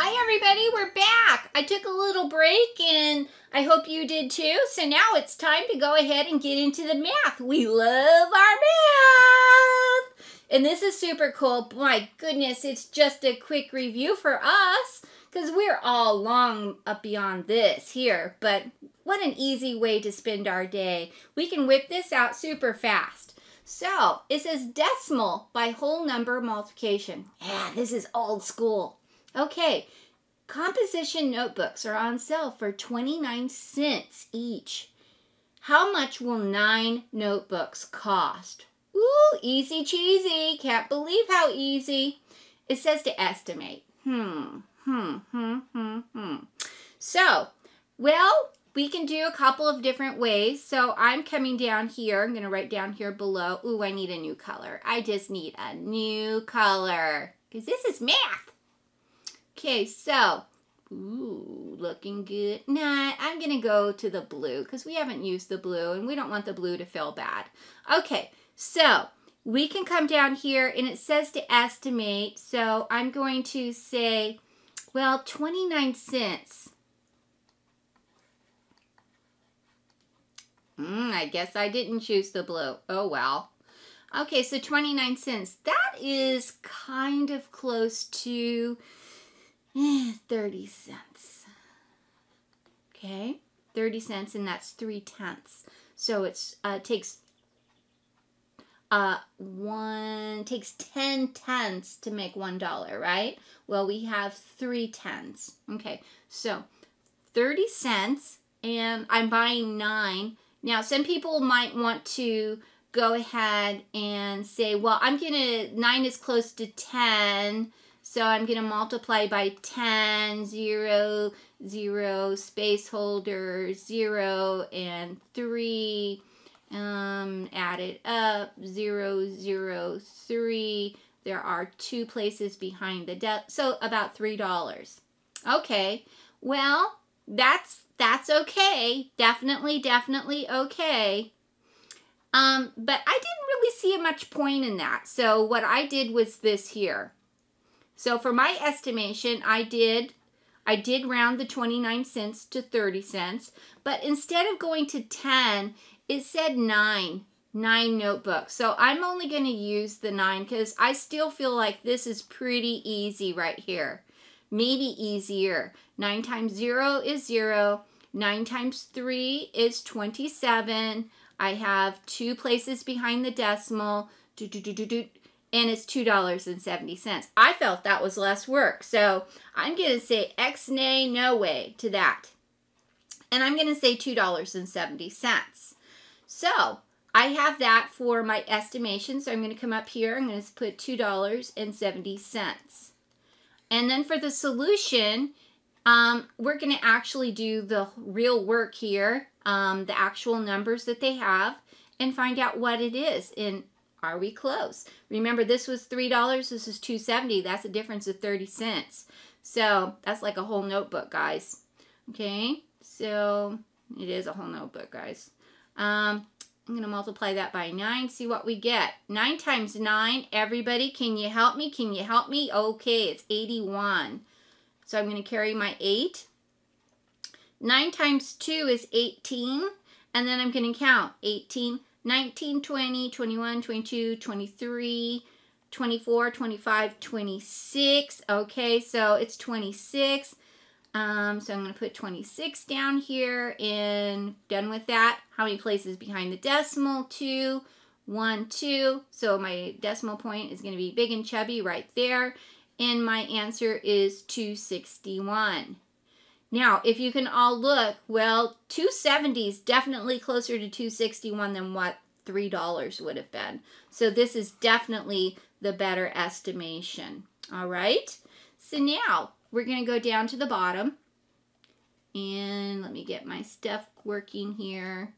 Hi everybody, we're back. I took a little break and I hope you did too. So now it's time to go ahead and get into the math. We love our math. And this is super cool. My goodness, it's just a quick review for us because we're all long up beyond this here. But what an easy way to spend our day. We can whip this out super fast. So it says decimal by whole number multiplication. Yeah, this is old school. Okay, composition notebooks are on sale for 29 cents each. How much will 9 notebooks cost? Ooh, easy cheesy. Can't believe how easy. It says to estimate. So, well, we can do a couple of different ways. So I'm coming down here. I'm going to write down here below. Ooh, I need a new color. I just need a new color because this is math. Okay, so, ooh, looking good. Nah, I'm going to go to the blue because we haven't used the blue and we don't want the blue to feel bad. Okay, so we can come down here and it says to estimate. So I'm going to say, well, 29 cents. I guess I didn't choose the blue. Oh, well. Okay, so 29 cents. That is kind of close to 30 cents. Okay, 30 cents, and that's 3/10. So it's takes 10 tenths to make $1, right? Well, we have 3 tenths. Okay, so 30 cents, and I'm buying 9. Now, some people might want to go ahead and say, well, 9 is close to 10. So I'm going to multiply by 10, 0, 0, space holder, 0, and 3. Add it up, 0, 0, 3. There are 2 places behind the so about $3. Okay, well, that's okay. Definitely okay. But I didn't really see much point in that. So what I did was this here. So for my estimation, I did round the 29 cents to 30 cents, but instead of going to 10, it said 9 notebooks. So I'm only going to use the 9 because I still feel like this is pretty easy right here. Maybe easier. 9 times 0 is 0. 9 times 3 is 27. I have 2 places behind the decimal. And it's $2.70. I felt that was less work. So I'm going to say X nay, no way to that. And I'm going to say $2.70. So I have that for my estimation. So I'm going to come up here. I'm going to put $2.70. And then for the solution, we're going to actually do the real work here, the actual numbers that they have, and find out what it is. Are we close? Remember, this was $3. This is $2.70. That's a difference of 30 cents. So that's like a whole notebook, guys. Okay, so it is a whole notebook, guys. I'm going to multiply that by 9. See what we get. 9 times 9. Everybody, can you help me? Can you help me? Okay, it's 81. So I'm going to carry my 8. 9 times 2 is 18. And then I'm going to count 18. 19, 20, 21, 22, 23, 24, 25, 26. Okay, so it's 26. So I'm going to put 26 down here and done with that. How many places behind the decimal? 2, 1, 2. So my decimal point is going to be big and chubby right there. And my answer is 261. Now, if you can all look, well, 270 is definitely closer to 261 than what $3 would have been. So this is definitely the better estimation. All right. So now we're going to go down to the bottom. And let me get my stuff working here.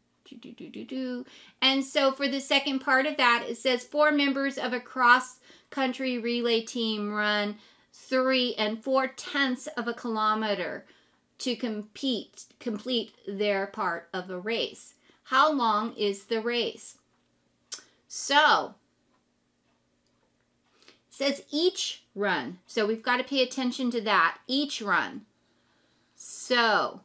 And so for the second part of that, it says 4 members of a cross-country relay team run 3 4/10 of a kilometer to complete their part of a race. How long is the race? So says each run. So we've got to pay attention to that. Each run. So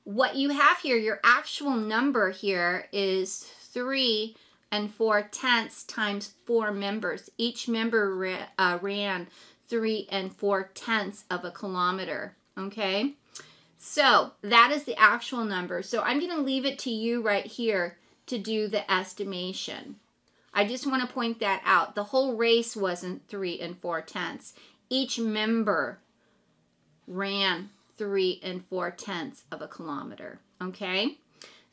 what you have here, your actual number here is 3 4/10 times 4 members. Each member ran 3 4/10 of a kilometer. Okay? So that is the actual number. So I'm going to leave it to you right here to do the estimation. I just want to point that out. The whole race wasn't 3 4/10. Each member ran 3 4/10 of a kilometer. Okay?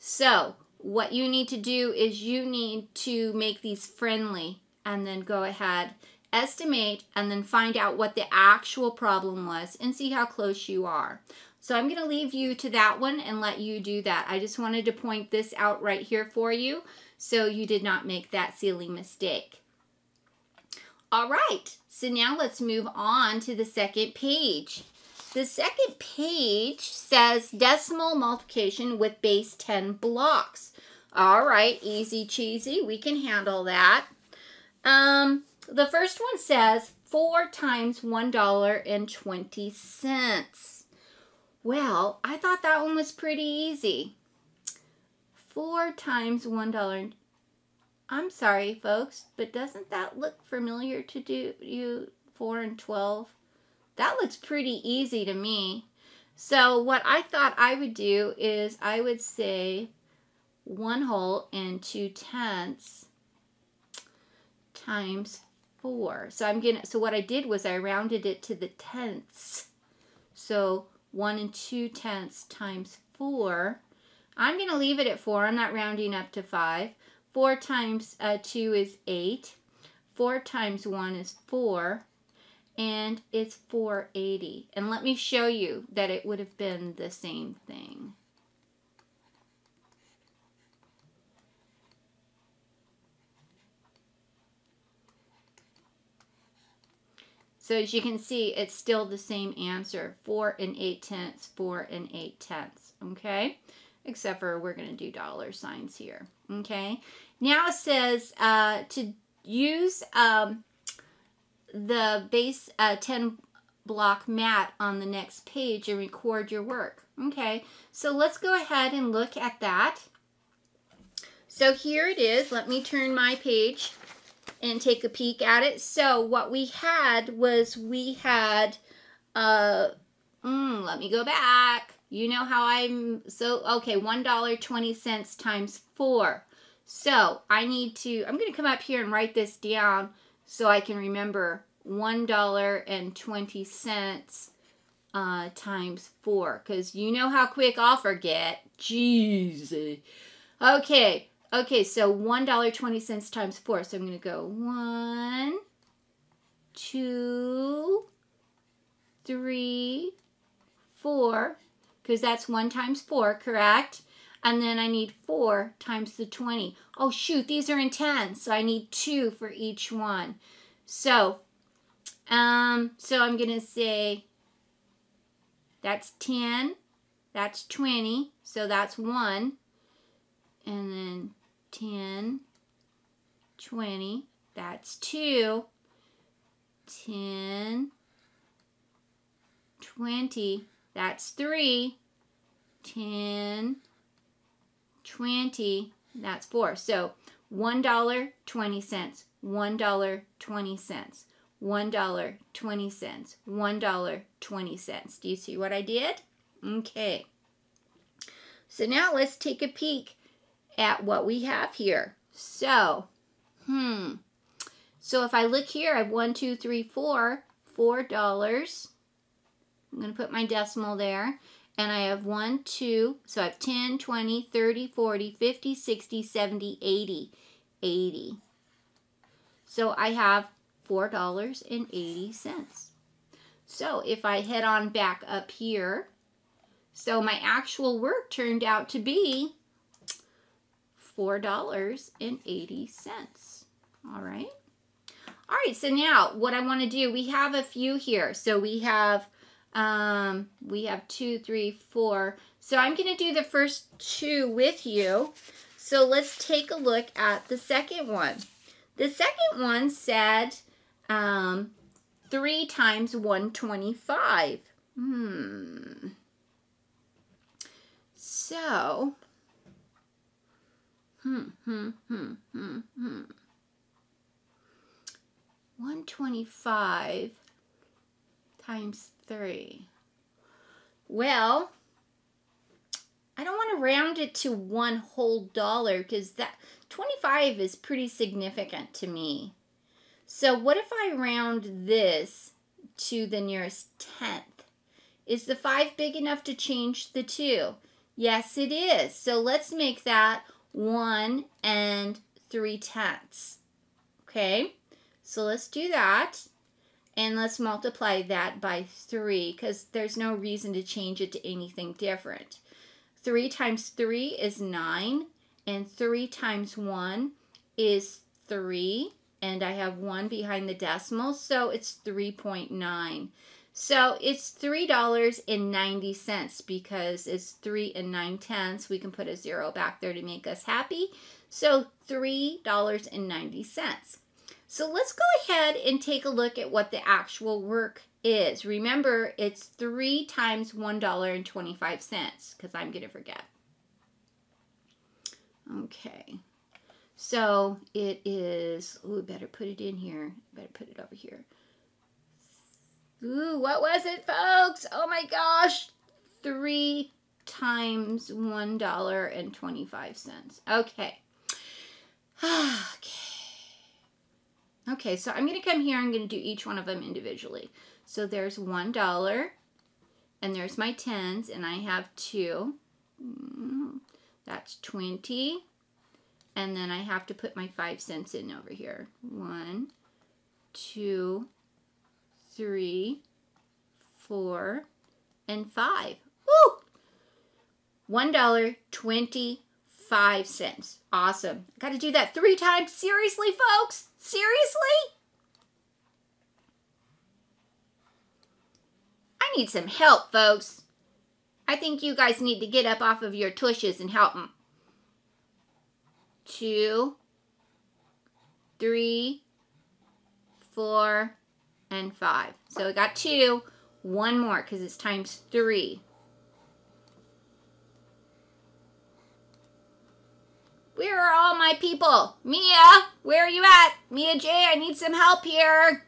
So what you need to do is you need to make these friendly and then go ahead, estimate, and then find out what the actual problem was and see how close you are. So I'm going to leave you to that one and let you do that. I just wanted to point this out right here for you so you did not make that silly mistake. All right, so now let's move on to the second page. The second page says decimal multiplication with base 10 blocks. All right, easy cheesy, we can handle that. The first one says 4 times $1.20. Well, I thought that one was pretty easy. 4 times $1. I'm sorry, folks, but doesn't that look familiar to you? 4 and 12? That looks pretty easy to me. So what I thought I would do is I would say 1 whole and 2/10 times 4. So what I did was I rounded it to the tenths. So 1 2/10 times 4. I'm going to leave it at 4. I'm not rounding up to 5. 4 times 2 is 8. 4 times 1 is 4. And it's 480. And let me show you that it would have been the same thing. So as you can see, it's still the same answer. 4 8/10, 4 8/10. Okay? Except for we're going to do dollar signs here. Okay? Now it says to use the base 10 block mat on the next page and record your work. Okay? So let's go ahead and look at that. So here it is. Let me turn my page and take a peek at it. So what we had was let me go back. You know how okay, $1.20 times 4. So I'm going to come up here and write this down so I can remember $1.20 times 4. Because you know how quick I'll forget. Jeez. Okay, so $1.20 times 4. So I'm going to go 1, 2, 3, 4. Because that's 1 times 4, correct? And then I need 4 times the 20. Oh, shoot, these are in 10. So I need 2 for each one. So I'm going to say that's 10. That's 20. So that's 1. And then 10, 20, that's 2, 10, 20, that's 3, 10, 20, that's 4. So $1.20, $1.20, $1.20, $1.20, $1.20. Do you see what I did? Okay. So now let's take a peek at what we have here. So, so if I look here, I have 1, 2, 3, 4, $4. I'm going to put my decimal there. And I have 1, 2, so I have 10, 20, 30, 40, 50, 60, 70, 80, 80. So I have $4.80. So if I head on back up here, so my actual work turned out to be $4.80. All right. All right, so now what I want to do, we have a few here. So we have 2, 3, 4. So I'm going to do the first 2 with you. So let's take a look at the second one. The second one said 3 times 125. So, 125 times 3. Well, I don't want to round it to one whole dollar because that 25 is pretty significant to me. So what if I round this to the nearest tenth? Is the 5 big enough to change the 2? Yes, it is. So let's make that 1 3/10. Okay, so let's do that. And let's multiply that by 3 because there's no reason to change it to anything different. 3 times 3 is 9, and 3 times 1 is 3, and I have 1 behind the decimal, so it's 3.9. So it's $3.90 because it's 3 9/10. We can put a 0 back there to make us happy. So $3.90. So let's go ahead and take a look at what the actual work is. Remember, it's 3 times $1.25 because I'm going to forget. Okay. So it is, ooh, better put it in here. Better put it over here. Ooh, what was it, folks? Oh my gosh. 3 times $1.25. Okay. Okay, so I'm going to come here. I'm going to do each one of them individually. So there's $1, and there's my tens, and I have 2. That's 20. And then I have to put my 5 cents in over here. 1, 2, 3, 4, and 5. Woo! $1.25. Awesome. Got to do that 3 times. Seriously, folks? Seriously? I need some help, folks. I think you guys need to get up off of your tushes and help them. 2, 3, 4, and 5. So we got 2. 1 more because it's times 3. Where are all my people? Mia, where are you at? Mia J, I need some help here.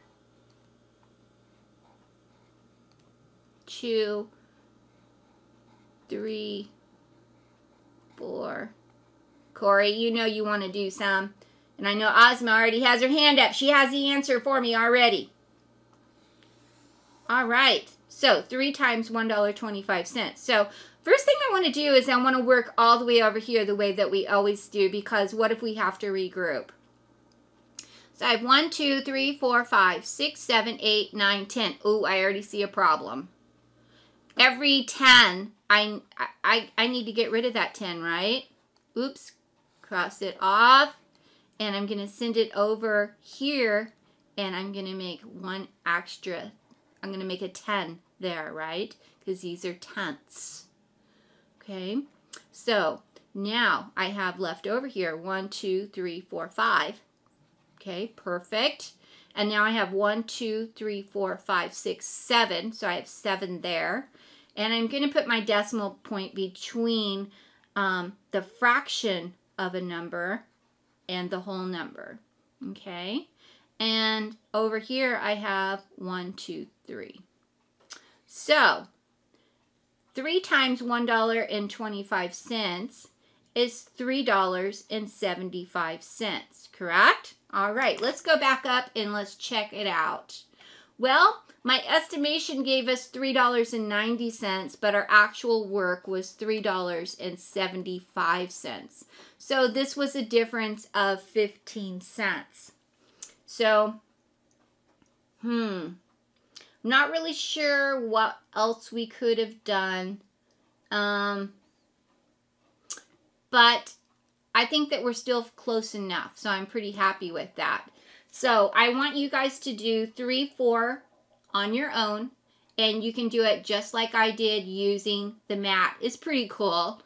2, 3, 4. Corey, you know you want to do some. And I know Ozma already has her hand up. She has the answer for me already. All right. So 3 times $1.25. So first thing I want to do is I want to work all the way over here the way that we always do, because what if we have to regroup? So I have 1, 2, 3, 4, 5, 6, 7, 8, 9, 10. Ooh, I already see a problem. Every 10, I need to get rid of that 10, right? Oops. Cross it off. And I'm going to send it over here. And I'm going to make 1 extra. I'm going to make a 10 there, right? Because these are tenths. Okay. So now I have left over here 1, 2, 3, 4, 5. Okay, perfect. And now I have 1, 2, 3, 4, 5, 6, 7. So I have 7 there. And I'm going to put my decimal point between the fraction of a number and the whole number. Okay. And over here I have 1, 2, 3. So 3 times $1.25 is $3.75, correct? All right, let's go back up and let's check it out. Well, my estimation gave us $3.90, but our actual work was $3.75. So this was a difference of 15 cents. So, not really sure what else we could have done. But I think that we're still close enough. So I'm pretty happy with that. So I want you guys to do 3, 4 on your own. And you can do it just like I did using the mat. It's pretty cool.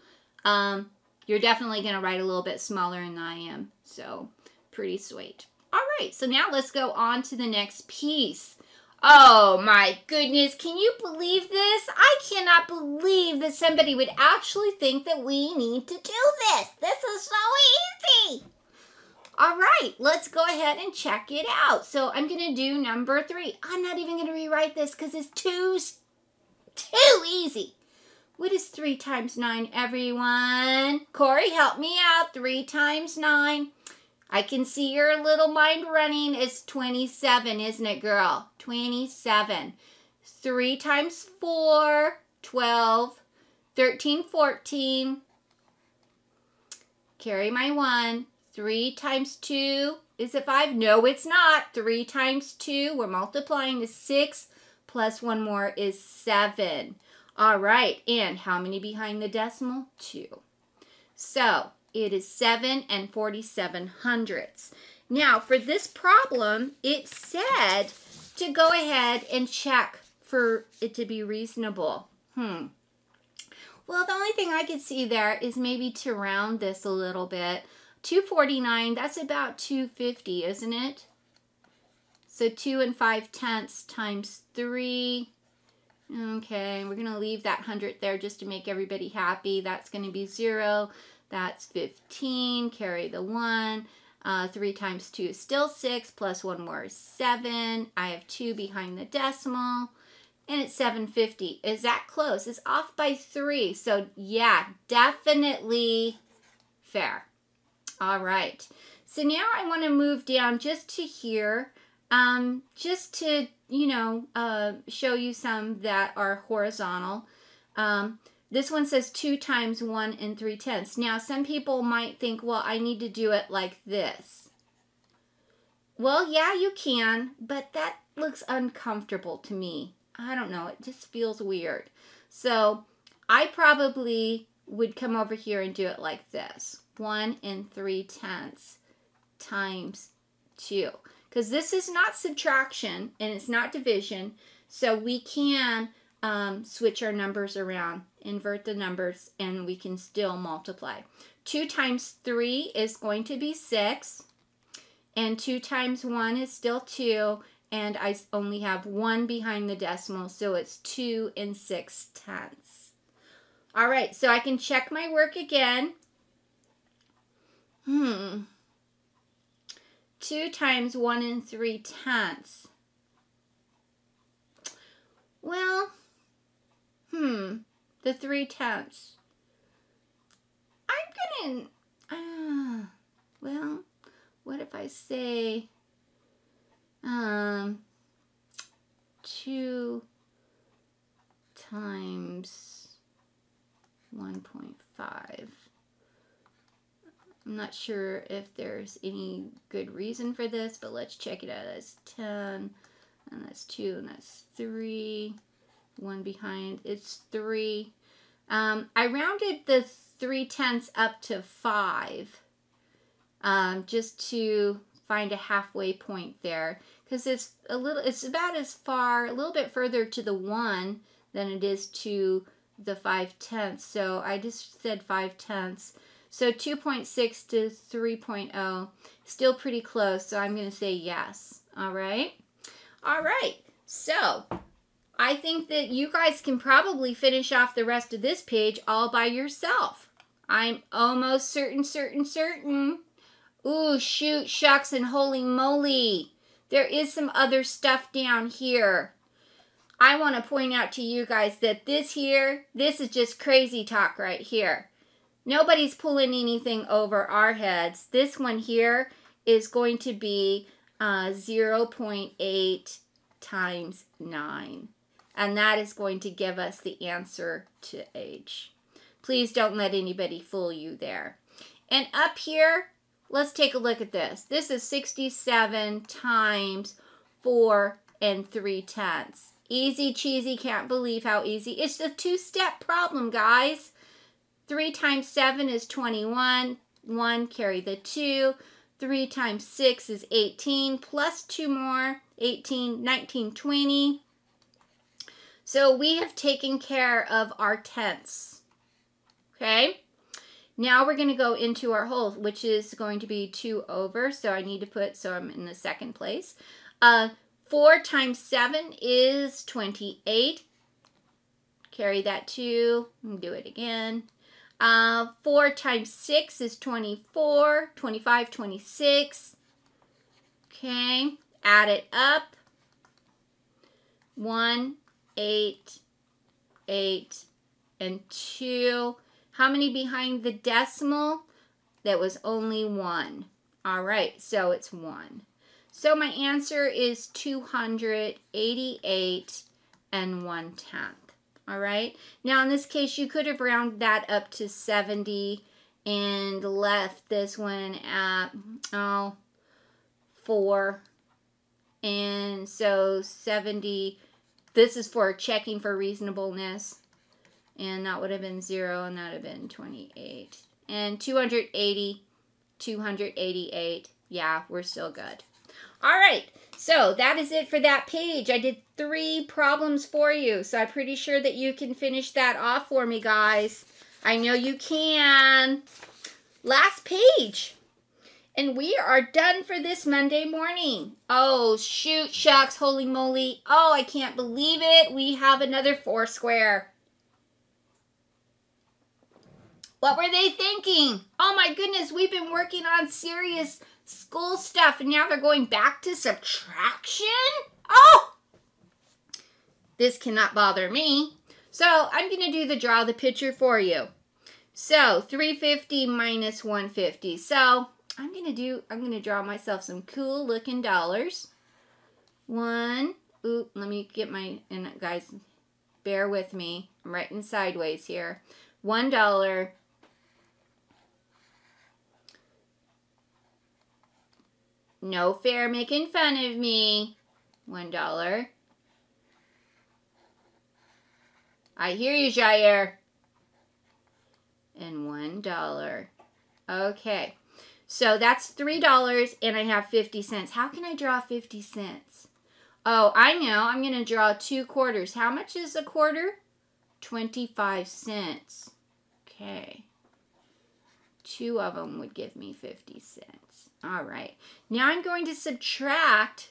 You're definitely going to write a little bit smaller than I am. So pretty sweet. All right, so now let's go on to the next piece. Oh my goodness, can you believe this? I cannot believe that somebody would actually think that we need to do this. This is so easy. All right, let's go ahead and check it out. So I'm going to do number 3. I'm not even going to rewrite this because it's too easy. What is 3 times 9, everyone? Corey, help me out. 3 times 9. I can see your little mind running. It's 27, isn't it, girl? 27. 3 times 4, 12. 13, 14. Carry my 1. 3 times 2, is it 5? No, it's not. 3 times 2, we're multiplying, is 6, plus 1 more is 7. All right, and how many behind the decimal? 2. So, it is 7 and 47/100ths. Now, for this problem, it said to go ahead and check for it to be reasonable. Well, the only thing I could see there is maybe to round this a little bit. 249, that's about 250, isn't it? So 2 and 5/10 times 3. Okay, we're going to leave that 100 there just to make everybody happy. That's going to be 0. That's 15. Carry the 1. 3 times 2 is still 6, plus 1 more is 7. I have 2 behind the decimal, and it's 750. Is that close? It's off by 3. So, yeah, definitely fair. All right. So now I want to move down just to here, just to, show you some that are horizontal. This one says 2 times 1 and 3/10. Now, some people might think, well, I need to do it like this. Well, yeah, you can, but that looks uncomfortable to me. I don't know. It just feels weird. So I probably would come over here and do it like this. 1 and 3/10 times 2. Because this is not subtraction and it's not division. So we can switch our numbers around, invert the numbers, and we can still multiply. 2 times 3 is going to be 6. And 2 times 1 is still 2. And I only have 1 behind the decimal, so it's 2 and 6/10. All right, so I can check my work again. 2 times 1 and 3/10. Well, the 3/10. I'm gonna, well, what if I say, 2 times 1.5. I'm not sure if there's any good reason for this, but let's check it out. That's 10, and that's 2, and that's 3. 1 behind, it's 3. I rounded the 3/10 up to 5, just to find a halfway point there, because it's about as far, a little bit further to the 1 than it is to the 5/10. So I just said 5/10. So 2.6 to 3.0, still pretty close. So I'm going to say yes. All right. All right. So I think that you guys can probably finish off the rest of this page all by yourself. I'm almost certain. Ooh, shoot, shucks, and holy moly. There is some other stuff down here. I want to point out to you guys that this is just crazy talk right here. Nobody's pulling anything over our heads. This one here is going to be 0.8 times 9. And that is going to give us the answer to H. Please don't let anybody fool you there. And up here, let's take a look at this. This is 67 times 4 and 3/10. Easy cheesy, can't believe how easy. It's a 2-step problem, guys. 3 times 7 is 21. 1, carry the 2. 3 times 6 is 18, plus 2 more, 18, 19, 20. So we have taken care of our tenths. Okay? Now we're going to go into our whole, which is going to be 2 over. So I need to put, so I'm in the second place. 4 times 7 is 28. Carry that 2 and do it again. 4 times 6 is 24. 25, 26. Okay, add it up. 1, 8, 8, and 2. How many behind the decimal? That was only 1. All right, so it's 1. So my answer is 288 and 1/10. All right. Now in this case, you could have rounded that up to 70 and left this one at 4. And so 70. This is for checking for reasonableness. And that would have been 0, and that would have been 28. And 280, 288. Yeah, we're still good. All right, so that is it for that page. I did 3 problems for you, so I'm pretty sure that you can finish that off for me, guys. I know you can. Last page. And we are done for this Monday morning. Oh, shoot, shucks, holy moly. Oh, I can't believe it. We have another 4 square. What were they thinking? Oh my goodness, we've been working on serious school stuff and now they're going back to subtraction? Oh! This cannot bother me. So I'm going to do the draw the picture for you. So 350 minus 150. So I'm going to draw myself some cool looking dollars. Let me get my, and guys, bear with me. I'm writing sideways here. $1. No fair making fun of me. $1. I hear you, Jair. And $1. Okay. So that's $3 and I have 50 cents. How can I draw 50 cents? Oh, I know. I'm going to draw 2 quarters. How much is a quarter? 25 cents. Okay. 2 of them would give me 50 cents. All right. Now I'm going to subtract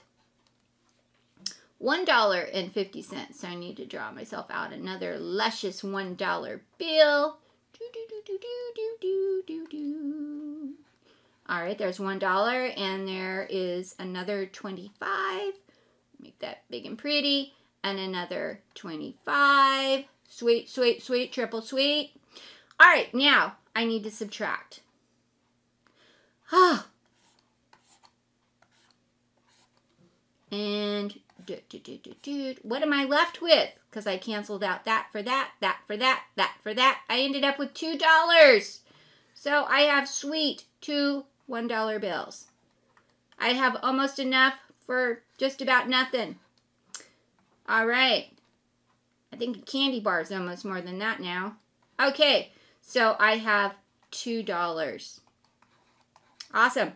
$1.50. So I need to draw myself out another luscious $1 bill. All right, there's $1 and there is another 25. Make that big and pretty. And another 25. Sweet, sweet, sweet, triple sweet. All right, now I need to subtract. And what am I left with? Because I canceled out that for that, that for that, that for that. I ended up with $2. So I have sweet 2 $1 bills. I have almost enough for just about nothing. All right. I think a candy bar is almost more than that now. Okay, so I have $2. Awesome.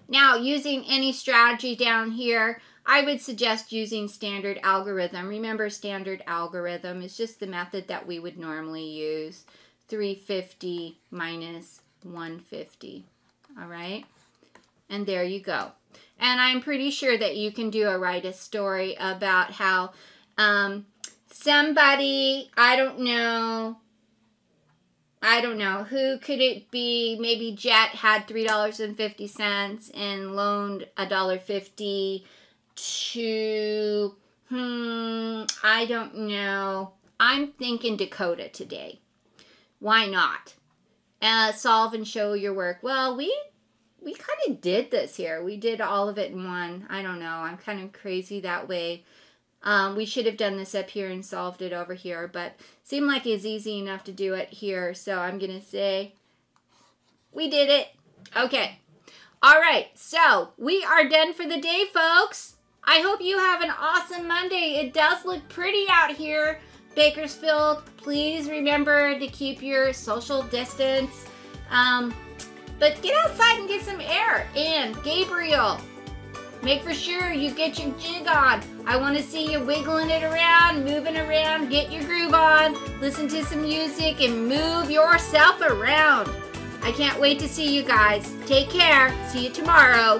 Now, using any strategy down here, I would suggest using standard algorithm. Remember, standard algorithm is just the method that we would normally use. 350 minus 150. All right? And there you go. And I'm pretty sure that you can write a story about how somebody, I don't know, who could it be? Maybe Jet had $3.50 and loaned $1.50 to, I don't know. I'm thinking Dakota today. Why not? Solve and show your work. Well, we kind of did this here. We did all of it in one. I don't know. I'm kind of crazy that way. We should have done this up here and solved it over here, but seemed like it's easy enough to do it here. So I'm going to say we did it. Okay. All right. So we are done for the day, folks. I hope you have an awesome Monday. It does look pretty out here, Bakersfield. Please remember to keep your social distance. But get outside and get some air. And Gabriel, Make for sure you get your jig on. I want to see you wiggling it around, moving around, get your groove on, listen to some music, and move yourself around. I can't wait to see you guys. Take care. See you tomorrow.